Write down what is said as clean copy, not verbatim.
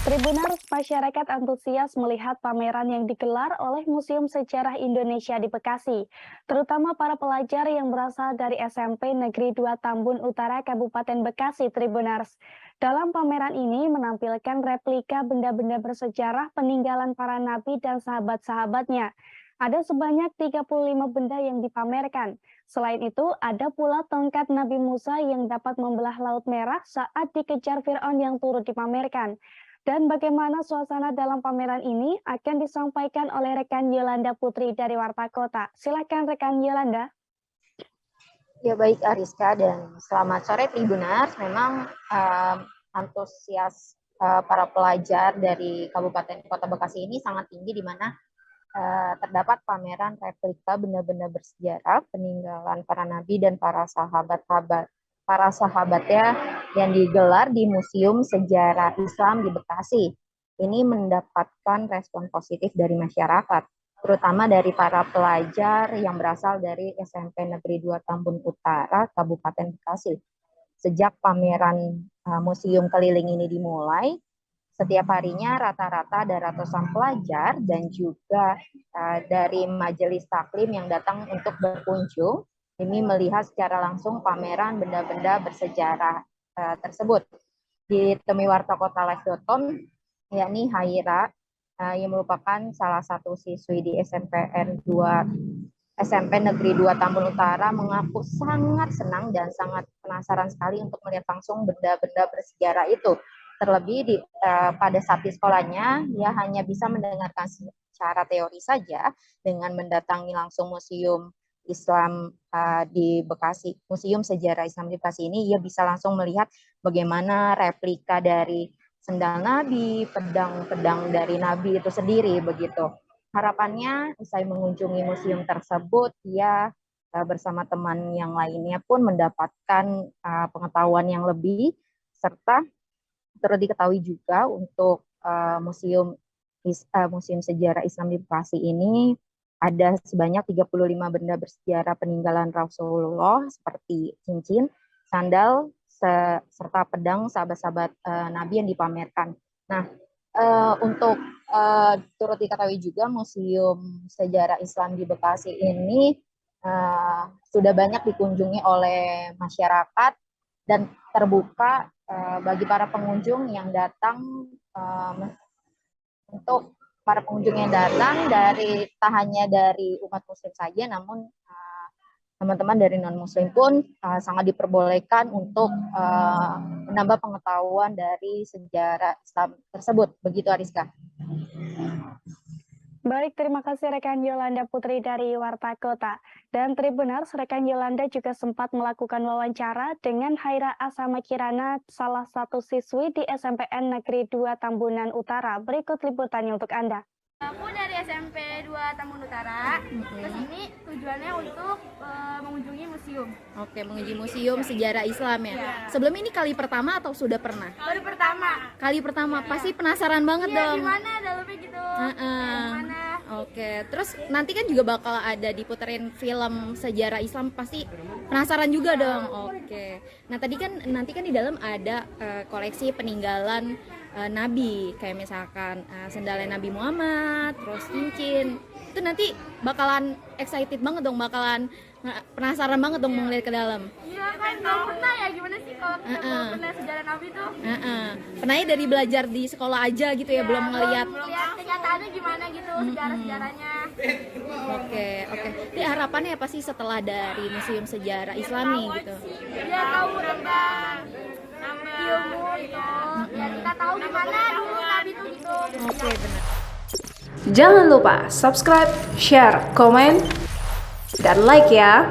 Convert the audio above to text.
Tribuners, masyarakat antusias melihat pameran yang digelar oleh Museum Sejarah Indonesia di Bekasi, terutama para pelajar yang berasal dari SMP Negeri 2 Tambun Utara Kabupaten Bekasi. Tribuners, dalam pameran ini menampilkan replika benda-benda bersejarah peninggalan para nabi dan sahabat-sahabatnya. Ada sebanyak 35 benda yang dipamerkan. Selain itu, ada pula tongkat Nabi Musa yang dapat membelah Laut Merah saat dikejar Fir'aun yang turut dipamerkan. Dan bagaimana suasana dalam pameran ini akan disampaikan oleh rekan Yolanda Putri dari Warta Kota. Silakan rekan Yolanda. Ya baik Ariska dan selamat sore Tribuners. Memang antusias para pelajar dari Kabupaten Kota Bekasi ini sangat tinggi di mana terdapat pameran replika benda-benda bersejarah peninggalan para nabi dan para sahabatnya yang digelar di Museum Sejarah Islam di Bekasi. Ini mendapatkan respon positif dari masyarakat, terutama dari para pelajar yang berasal dari SMP Negeri 2 Tambun Utara, Kabupaten Bekasi. Sejak pameran museum keliling ini dimulai, setiap harinya rata-rata ada ratusan pelajar dan juga dari majelis taklim yang datang untuk berkunjung ini melihat secara langsung pameran benda-benda bersejarah tersebut. Ditemui wartakotalive.com, yakni Haira, yang merupakan salah satu siswi di SMP Negeri 2 Tambun Utara, mengaku sangat senang dan sangat penasaran sekali untuk melihat langsung benda-benda bersejarah itu. Terlebih pada saat di sekolahnya, dia hanya bisa mendengarkan secara teori saja dengan mendatangi langsung Museum Islam di Bekasi, Museum Sejarah Islam di Bekasi ini, ia bisa langsung melihat bagaimana replika dari sendal Nabi, pedang-pedang dari Nabi itu sendiri begitu. Harapannya usai mengunjungi museum tersebut, ia bersama teman yang lainnya pun mendapatkan pengetahuan yang lebih, serta turut diketahui juga untuk Museum Sejarah Islam di Bekasi ini ada sebanyak 35 benda bersejarah peninggalan Rasulullah seperti cincin, sandal, serta pedang sahabat-sahabat Nabi yang dipamerkan. Nah, untuk turut diketahui juga Museum Sejarah Islam di Bekasi ini sudah banyak dikunjungi oleh masyarakat dan terbuka bagi para pengunjung yang datang untuk para pengunjung yang datang tak hanya dari umat muslim saja, namun teman-teman dari non-muslim pun sangat diperbolehkan untuk menambah pengetahuan dari sejarah Islam tersebut. Begitu Ariska. Baik, terima kasih rekan Yolanda Putri dari Warta Kota. Dan Tribuners, rekan Yolanda juga sempat melakukan wawancara dengan Haira Asama Kirana, salah satu siswi di SMPN Negeri 2 Tambunan Utara. Berikut liputannya untuk Anda. Aku dari SMP 2 Tambun Utara, kesini tujuannya untuk mengunjungi museum. Oke, mengunjungi Museum Sejarah Islam ya? Sebelum ini kali pertama atau sudah pernah? Kali pertama. Kali pertama, pasti penasaran banget dong. Gimana dalamnya gitu, gimana. Oke, terus nanti kan juga bakal ada diputerin film sejarah Islam, pasti penasaran juga dong. Oke, nah nanti kan di dalam ada koleksi peninggalan Nabi, kayak misalkan sendalnya Nabi Muhammad, terus cincin. Itu nanti bakalan excited banget dong, bakalan penasaran banget dong mau ngeliat ke dalam. Iya kan, belum pernah ya, gimana sih kalau kita belum pernah sejarah Nabi tuh? Pernahnya dari belajar di sekolah aja gitu ya, belum ngeliat. Belum lihat kenyataannya gimana gitu, sejarah-sejarahnya. Oke. Jadi harapannya apa sih setelah dari Museum Sejarah Islam nih gitu? Ya tahu tentang ilmu gitu, biar kita tahu gimana dulu Nabi tuh gitu. Oke, benar. Jangan lupa subscribe, share, komen, dan like ya.